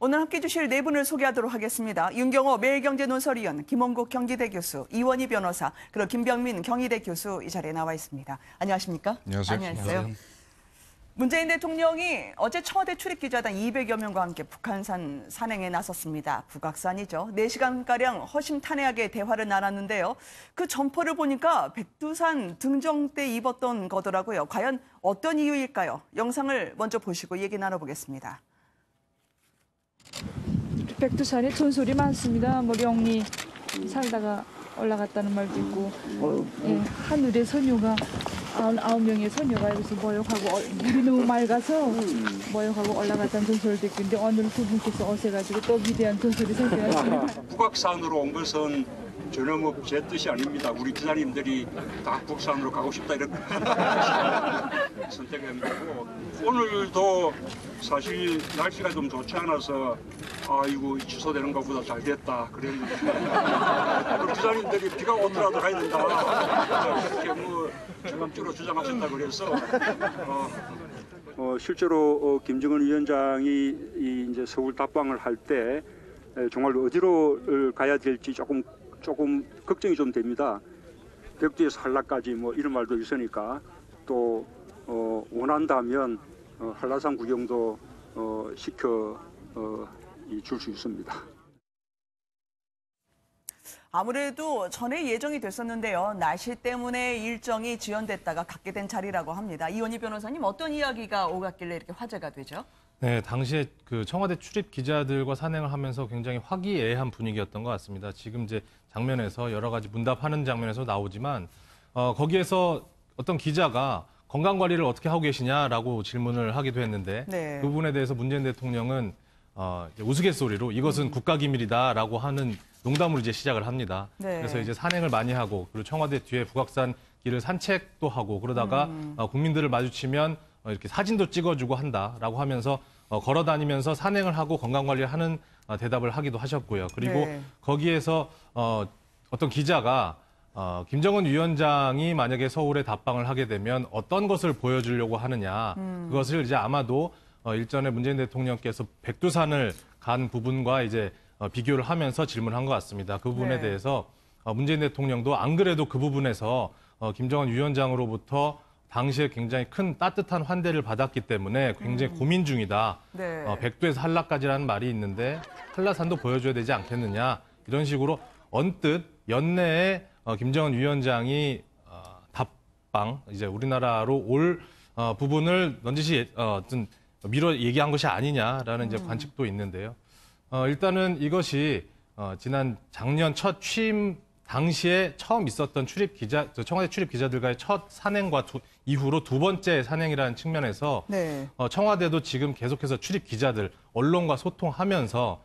오늘 함께 해주실 네 분을 소개하도록 하겠습니다. 윤경호 매일경제논설위원, 김원국 경기대 교수, 이원희 변호사, 그리고 김병민 경희대 교수 이 자리에 나와 있습니다. 안녕하십니까? 안녕하세요. 안녕하세요. 문재인 대통령이 어제 청와대 출입기자단 200여 명과 함께 북한산 산행에 나섰습니다. 북악산이죠. 4시간가량 허심탄회하게 대화를 나눴는데요. 그 점퍼를 보니까 백두산 등정 때 입었던 거더라고요. 과연 어떤 이유일까요? 영상을 먼저 보시고 얘기 나눠보겠습니다. 백두산에 전설이 많습니다. 뭐 영리 살다가 올라갔다는 말도 있고, 예, 하늘의 소녀가 9명의 소녀가 여기서 모욕하고 물이 너무 맑아서 모욕하고 올라갔다는 전설도 있고, 근데 오늘 두 분께서 오셔가지고 또 위대한 전설이 생겨났습니다. 북악산으로 온 것은 전혀 뭐 제 뜻이 아닙니다. 우리 기자님들이 다 북산으로 가고 싶다 이렇게 선택한 거고, 오늘도 사실 날씨가 좀 좋지 않아서 아이고 취소되는 것보다 잘 됐다 그랬는데 우리 기자님들이 비가 오더라도 가야 된다 그렇게 뭐 주감적으로 주장하셨다 그래서 실제로 김정은 위원장이 이제 서울 답방을 할 때 정말 어디로 가야 될지 조금 걱정이 좀 됩니다. 백두에서 한라까지 뭐 이런 말도 있으니까 또 원한다면 한라산 구경도 시켜 줄 수 있습니다. 아무래도 전에 예정이 됐었는데요. 날씨 때문에 일정이 지연됐다가 갖게 된 자리라고 합니다. 이원희 변호사님, 어떤 이야기가 오갔길래 이렇게 화제가 되죠? 네, 당시에 그 청와대 출입 기자들과 산행을 하면서 굉장히 화기애애한 분위기였던 것 같습니다. 지금 이제 장면에서 여러 가지 문답하는 장면에서 나오지만 거기에서 어떤 기자가 건강 관리를 어떻게 하고 계시냐라고 질문을 하기도 했는데 네. 그 부분에 대해서 문재인 대통령은 이제 우스갯소리로 이것은 국가기밀이다라고 하는 농담으로 이제 시작을 합니다. 네. 그래서 이제 산행을 많이 하고 그리고 청와대 뒤에 북악산 길을 산책도 하고 그러다가 국민들을 마주치면 이렇게 사진도 찍어주고 한다라고 하면서 걸어 다니면서 산행을 하고 건강관리를 하는 대답을 하기도 하셨고요. 그리고 네. 거기에서 어떤 기자가 김정은 위원장이 만약에 서울에 답방을 하게 되면 어떤 것을 보여주려고 하느냐. 그것을 이제 아마도 일전에 문재인 대통령께서 백두산을 간 부분과 이제 비교를 하면서 질문한 것 같습니다. 그 부분에 네. 대해서 문재인 대통령도 안 그래도 그 부분에서 김정은 위원장으로부터 당시에 굉장히 큰 따뜻한 환대를 받았기 때문에 굉장히 고민 중이다. 네. 백두에서 한라까지라는 말이 있는데 한라산도 보여줘야 되지 않겠느냐. 이런 식으로 언뜻 연내에 김정은 위원장이 답방, 이제 우리나라로 올 부분을 넌지시 미뤄 얘기한 것이 아니냐라는 이제 관측도 있는데요. 일단은 이것이 지난 작년 첫 취임 당시에 처음 있었던 청와대 출입 기자들과의 첫 산행과 이후로 두 번째 산행이라는 측면에서 네. 청와대도 지금 계속해서 출입 기자들, 언론과 소통하면서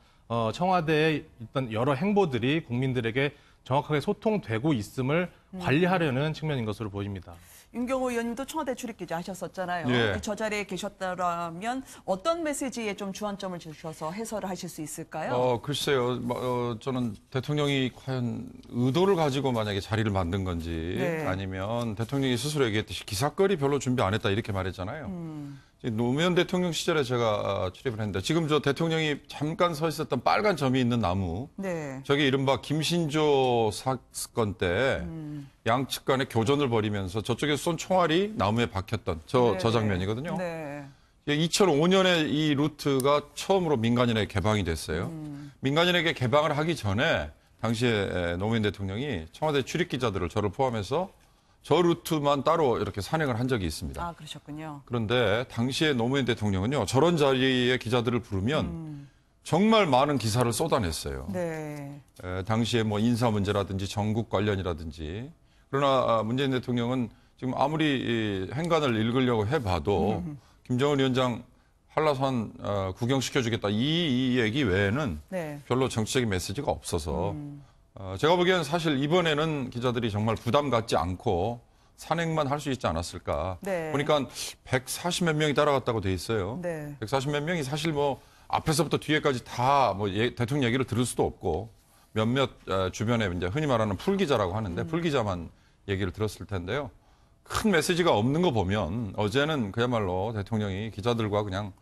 청와대의 일단 여러 행보들이 국민들에게 정확하게 소통되고 있음을 관리하려는 측면인 것으로 보입니다. 윤경호 의원님도 청와대 출입기자 하셨었잖아요. 예. 저 자리에 계셨다면 어떤 메시지에 좀 주안점을 주셔서 해설을 하실 수 있을까요? 글쎄요. 저는 대통령이 과연 의도를 가지고 만약에 자리를 만든 건지 네. 아니면 대통령이 스스로 얘기했듯이 기사거리 별로 준비 안 했다 이렇게 말했잖아요. 노무현 대통령 시절에 제가 출입을 했는데 지금 저 대통령이 잠깐 서 있었던 빨간 점이 있는 나무 네. 저게 이른바 김신조 사건 때 양측 간에 교전을 벌이면서 저쪽에서 쏜 총알이 나무에 박혔던 저 장면이거든요. 네. 2005년에 이 루트가 처음으로 민간인에게 개방이 됐어요. 민간인에게 개방을 하기 전에 당시에 노무현 대통령이 청와대 출입기자들을 저를 포함해서 저 루트만 따로 이렇게 산행을 한 적이 있습니다. 아, 그러셨군요. 그런데 당시에 노무현 대통령은요, 저런 자리에 기자들을 부르면 정말 많은 기사를 쏟아냈어요. 네. 당시에 뭐 인사 문제라든지 전국 관련이라든지. 그러나 문재인 대통령은 지금 아무리 행간을 읽으려고 해봐도 김정은 위원장 한라산 구경시켜주겠다 이 얘기 외에는 네. 별로 정치적인 메시지가 없어서 제가 보기에는 사실 이번에는 기자들이 정말 부담 갖지 않고 산행만 할 수 있지 않았을까. 네. 보니까 140몇 명이 따라갔다고 돼 있어요. 네. 140몇 명이 사실 뭐 앞에서부터 뒤에까지 다 뭐 대통령 얘기를 들을 수도 없고 몇몇 주변에 이제 흔히 말하는 풀기자라고 하는데 풀기자만 얘기를 들었을 텐데요. 큰 메시지가 없는 거 보면 어제는 그야말로 대통령이 기자들과 그냥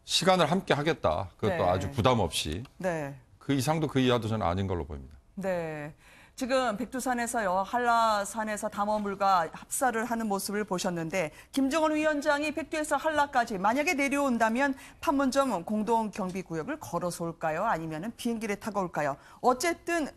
시간을 함께 하겠다. 그것도 네. 아주 부담 없이. 네. 그 이상도 그 이하도 저는 아닌 걸로 보입니다. 네. 지금 백두산에서요, 한라산에서 담화물과 합사를 하는 모습을 보셨는데, 김정은 위원장이 백두에서 한라까지 만약에 내려온다면 판문점 공동경비구역을 걸어서 올까요? 아니면 비행기를 타고 올까요? 어쨌든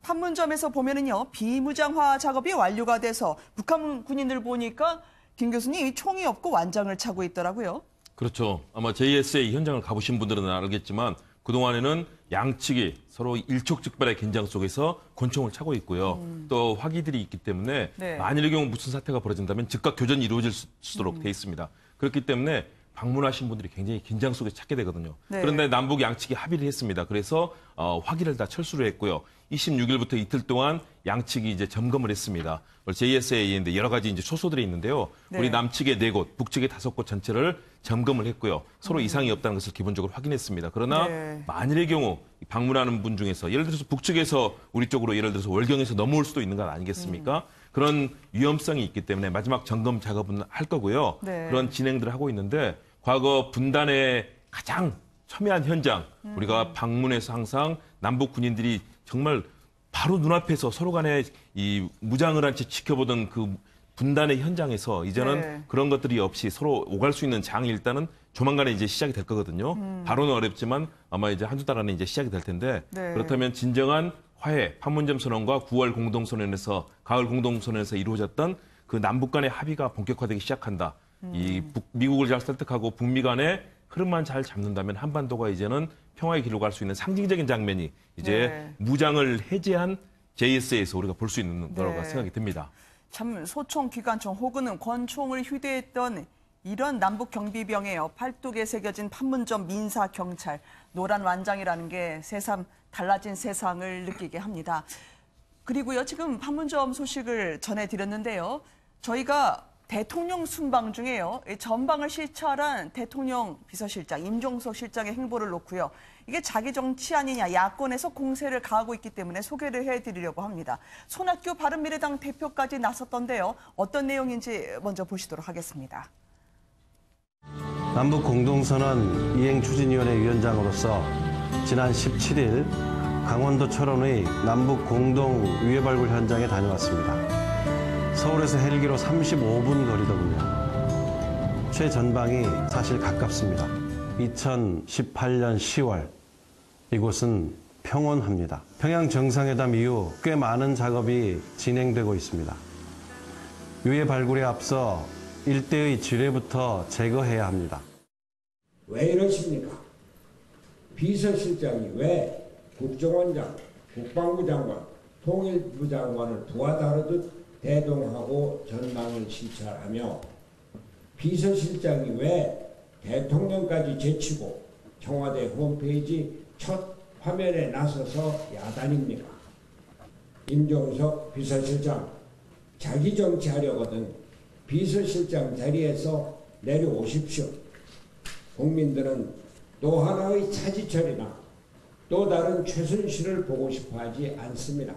판문점에서 보면은요, 비무장화 작업이 완료가 돼서 북한 군인들 보니까 김 교수님 총이 없고 완장을 차고 있더라고요. 그렇죠. 아마 JSA 현장을 가보신 분들은 알겠지만 그동안에는 양측이 서로 일촉즉발의 긴장 속에서 권총을 차고 있고요. 또 화기들이 있기 때문에 네. 만일의 경우 무슨 사태가 벌어진다면 즉각 교전이 이루어질 수 있도록 돼 있습니다. 그렇기 때문에 방문하신 분들이 굉장히 긴장 속에 찾게 되거든요. 네. 그런데 남북 양측이 합의를 했습니다. 그래서 화기를 다 철수를 했고요. 26일부터 이틀 동안 양측이 이제 점검을 했습니다. JSA인데 여러 가지 이제 초소들이 있는데요. 네. 우리 남측의 4곳, 북측의 5곳 전체를 점검을 했고요. 서로 이상이 없다는 것을 기본적으로 확인했습니다. 그러나 네. 만일의 경우 방문하는 분 중에서 예를 들어서 북측에서 우리 쪽으로 예를 들어서 월경에서 넘어올 수도 있는 것 아니겠습니까? 그런 위험성이 있기 때문에 마지막 점검 작업은 할 거고요. 네. 그런 진행들을 하고 있는데 과거 분단의 가장 첨예한 현장 우리가 방문해서 항상 남북 군인들이 정말 바로 눈앞에서 서로 간에 이 무장을 한 채 지켜보던 그 분단의 현장에서 이제는 네. 그런 것들이 없이 서로 오갈 수 있는 장이 일단은 조만간에 이제 시작이 될 거거든요. 바로는 어렵지만 아마 이제 한두 달 안에 이제 시작이 될 텐데 네. 그렇다면 진정한 화해, 판문점 선언과 9월 공동선언에서 가을 공동선언에서 이루어졌던 그 남북 간의 합의가 본격화되기 시작한다. 이 미국을 잘 설득하고 북미 간의 흐름만 잘 잡는다면 한반도가 이제는 평화의 길로 갈 수 있는 상징적인 장면이 이제 네. 무장을 해제한 JSA에서 우리가 볼 수 있는 거라고 네. 생각이 듭니다. 참 소총, 기관총 혹은 권총을 휴대했던 이런 남북 경비병에요. 팔뚝에 새겨진 판문점 민사 경찰 노란 완장이라는 게 새삼 달라진 세상을 느끼게 합니다. 그리고요, 지금 판문점 소식을 전해드렸는데요. 저희가 대통령 순방 중에요. 이 전방을 시찰한 대통령 비서실장 임종석 실장의 행보를 놓고요. 이게 자기 정치 아니냐, 야권에서 공세를 가하고 있기 때문에 소개를 해드리려고 합니다. 손학규 바른미래당 대표까지 나섰던데요. 어떤 내용인지 먼저 보시도록 하겠습니다. 남북 공동선언 이행추진위원회 위원장으로서 지난 17일 강원도 철원의 남북 공동 유해 발굴 현장에 다녀왔습니다. 서울에서 헬기로 35분 거리더군요. 최전방이 사실 가깝습니다. 2018년 10월 이곳은 평온합니다. 평양 정상회담 이후 꽤 많은 작업이 진행되고 있습니다. 유해 발굴에 앞서 일대의 지뢰부터 제거해야 합니다. 왜 이러십니까? 비서실장이 왜 국정원장, 국방부 장관, 통일부 장관을 두와 다르듯 대동하고 전망을 시찰하며 비서실장이 왜 대통령까지 제치고 청와대 홈페이지 첫 화면에 나서서 야단입니까? 임종석 비서실장, 자기 정치하려거든 비서실장 자리에서 내려오십시오. 국민들은 또 하나의 차지철이나 또 다른 최순실을 보고 싶어 하지 않습니다.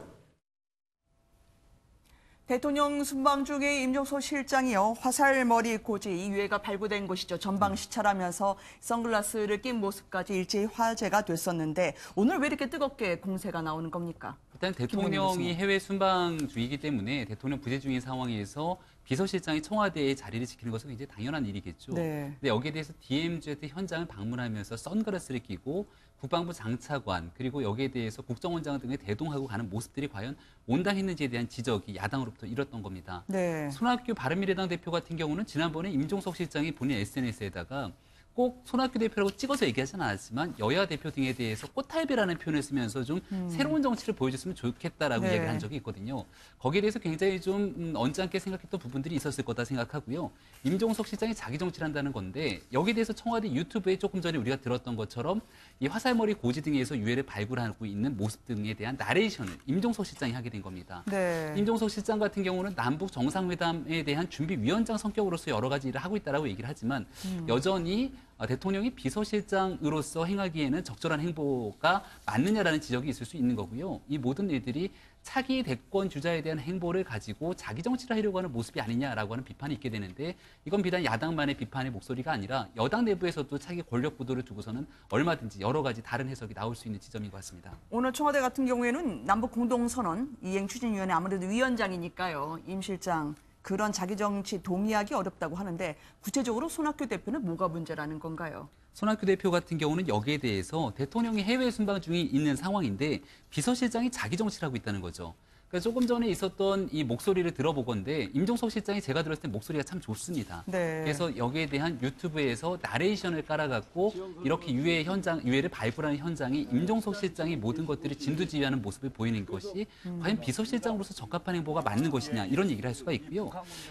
대통령 순방 중에 임종석 실장이요. 화살머리 고지 이 유해가 발굴된 곳이죠. 전방 시찰하면서 선글라스를 낀 모습까지 일제히 화제가 됐었는데 오늘 왜 이렇게 뜨겁게 공세가 나오는 겁니까? 일단 대통령이 해외 순방 중이기 때문에 대통령 부재 중인 상황에서 비서실장이 청와대의 자리를 지키는 것은 굉장히 당연한 일이겠죠. 네. 근데 여기에 대해서 DMZ 현장을 방문하면서 선글라스를 끼고 국방부 장차관 그리고 여기에 대해서 국정원장 등을 대동하고 가는 모습들이 과연 온당했는지에 대한 지적이 야당으로부터 일었던 겁니다. 네. 손학규 바른미래당 대표 같은 경우는 지난번에 임종석 실장이 본인 SNS에다가 꼭 손학규 대표라고 찍어서 얘기하지는 않았지만 여야 대표 등에 대해서 꽃탈배라는 표현을 쓰면서 좀 새로운 정치를 보여줬으면 좋겠다라고 네. 이야기를 한 적이 있거든요. 거기에 대해서 굉장히 좀 언짢게 생각했던 부분들이 있었을 거다 생각하고요. 임종석 실장이 자기 정치를 한다는 건데 여기에 대해서 청와대 유튜브에 조금 전에 우리가 들었던 것처럼 이 화살머리 고지 등에서 유해를 발굴하고 있는 모습 등에 대한 나레이션을 임종석 실장이 하게 된 겁니다. 네. 임종석 실장 같은 경우는 남북 정상회담에 대한 준비위원장 성격으로서 여러 가지 일을 하고 있다라고 얘기를 하지만 여전히 대통령이 비서실장으로서 행하기에는 적절한 행보가 맞느냐라는 지적이 있을 수 있는 거고요. 이 모든 일들이 차기 대권 주자에 대한 행보를 가지고 자기 정치를 하려고 하는 모습이 아니냐라고 하는 비판이 있게 되는데 이건 비단 야당만의 비판의 목소리가 아니라 여당 내부에서도 차기 권력 구도를 두고서는 얼마든지 여러 가지 다른 해석이 나올 수 있는 지점인 것 같습니다. 오늘 청와대 같은 경우에는 남북 공동선언 이행추진위원회 아무래도 위원장이니까요. 임 실장 그런 자기 정치 동의하기 어렵다고 하는데 구체적으로 손학규 대표는 뭐가 문제라는 건가요? 손학규 대표 같은 경우는 여기에 대해서 대통령이 해외 순방 중에 있는 상황인데 비서실장이 자기 정치를 하고 있다는 거죠. 그러니까 조금 전에 있었던 이 목소리를 들어보건데 임종석 실장이 제가 들었을 때 목소리가 참 좋습니다. 네. 그래서 여기에 대한 유튜브에서 나레이션을 깔아갖고 이렇게 유해를 발굴하는 현장이 임종석 실장이 모든 것들을 진두지휘하는 모습을 보이는 것이 과연 비서실장으로서 적합한 행보가 맞는 것이냐 이런 얘기를 할 수가 있고요.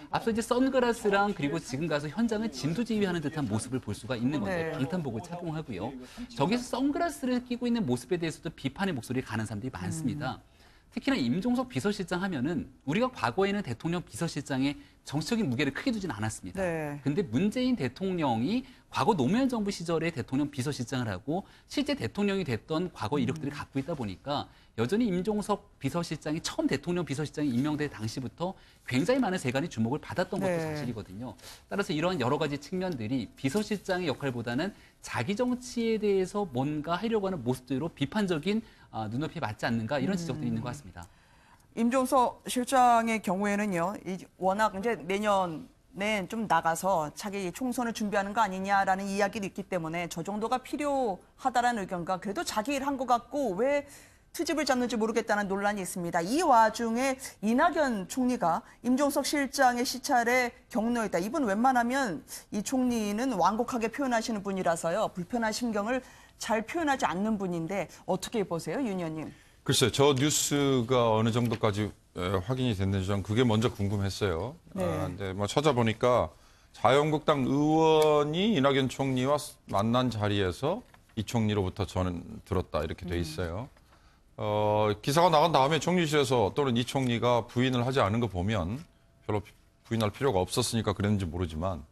앞서 이제 선글라스랑 그리고 지금 가서 현장을 진두지휘하는 듯한 모습을 볼 수가 있는 건데 네. 방탄복을 착용하고요. 저기서 선글라스를 끼고 있는 모습에 대해서도 비판의 목소리를 가는 사람들이 많습니다. 특히나 임종석 비서실장 하면은 우리가 과거에는 대통령 비서실장의 정치적인 무게를 크게 두진 않았습니다. 네. 근데 문재인 대통령이 과거 노무현 정부 시절에 대통령 비서실장을 하고 실제 대통령이 됐던 과거 이력들을 갖고 있다 보니까 여전히 임종석 비서실장이 처음 대통령 비서실장이 임명될 당시부터 굉장히 많은 세간의 주목을 받았던 것도 네. 사실이거든요. 따라서 이러한 여러 가지 측면들이 비서실장의 역할보다는 자기 정치에 대해서 뭔가 하려고 하는 모습들로 비판적인 눈높이에 맞지 않는가 이런 지적들이 있는 것 같습니다. 임종석 실장의 경우에는요, 워낙 이제 내년에 좀 나가서 차기 총선을 준비하는 거 아니냐라는 이야기도 있기 때문에 저 정도가 필요하다라는 의견과 그래도 자기 일 한 것 같고 왜 트집을 잡는지 모르겠다는 논란이 있습니다. 이 와중에 이낙연 총리가 임종석 실장의 시찰에 격려했다. 이분 웬만하면 이 총리는 완곡하게 표현하시는 분이라서요. 불편한 심경을 잘 표현하지 않는 분인데 어떻게 보세요, 윤 의원님? 글쎄요, 저 뉴스가 어느 정도까지 확인이 됐는지 전 그게 먼저 궁금했어요. 네. 근데 뭐 찾아보니까 자유한국당 의원이 이낙연 총리와 만난 자리에서 이 총리로부터 저는 들었다 이렇게 돼 있어요. 기사가 나간 다음에 총리실에서 또는 이 총리가 부인을 하지 않은 거 보면 별로 부인할 필요가 없었으니까 그랬는지 모르지만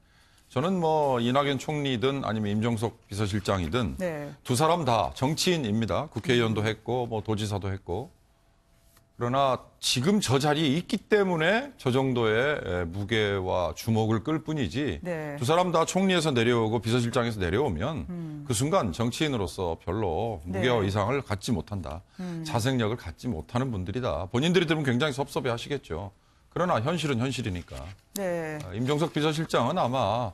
저는 뭐 이낙연 총리든 아니면 임종석 비서실장이든 네. 두 사람 다 정치인입니다. 국회의원도 했고 뭐 도지사도 했고. 그러나 지금 저 자리에 있기 때문에 저 정도의 무게와 주목을 끌 뿐이지 네. 두 사람 다 총리에서 내려오고 비서실장에서 내려오면 그 순간 정치인으로서 별로 무게와 네. 이상을 갖지 못한다. 자생력을 갖지 못하는 분들이다. 본인들이 들으면 굉장히 섭섭해 하시겠죠. 그러나 현실은 현실이니까. 네. 임종석 비서실장은 아마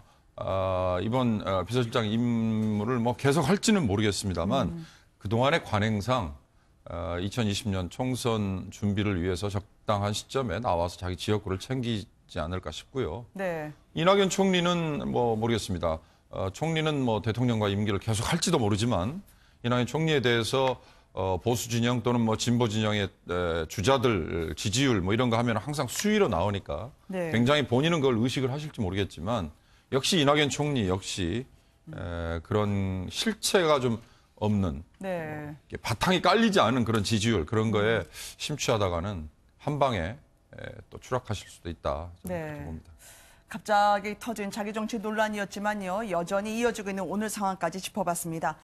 이번 비서실장 임무를 뭐 계속 할지는 모르겠습니다만 그동안의 관행상 2020년 총선 준비를 위해서 적당한 시점에 나와서 자기 지역구를 챙기지 않을까 싶고요. 네. 이낙연 총리는 뭐 모르겠습니다. 총리는 뭐 대통령과 임기를 계속 할지도 모르지만 이낙연 총리에 대해서 보수 진영 또는 뭐 진보 진영의 주자들 지지율 뭐 이런 거 하면 항상 수위로 나오니까 네. 굉장히 본인은 그걸 의식을 하실지 모르겠지만 역시 이낙연 총리 역시 그런 실체가 좀 없는 네. 바탕이 깔리지 않은 그런 지지율 그런 거에 심취하다가는 한 방에 또 추락하실 수도 있다. 저는 네. 그렇게 봅니다. 갑자기 터진 자기 정치 논란이었지만요. 여전히 이어지고 있는 오늘 상황까지 짚어봤습니다.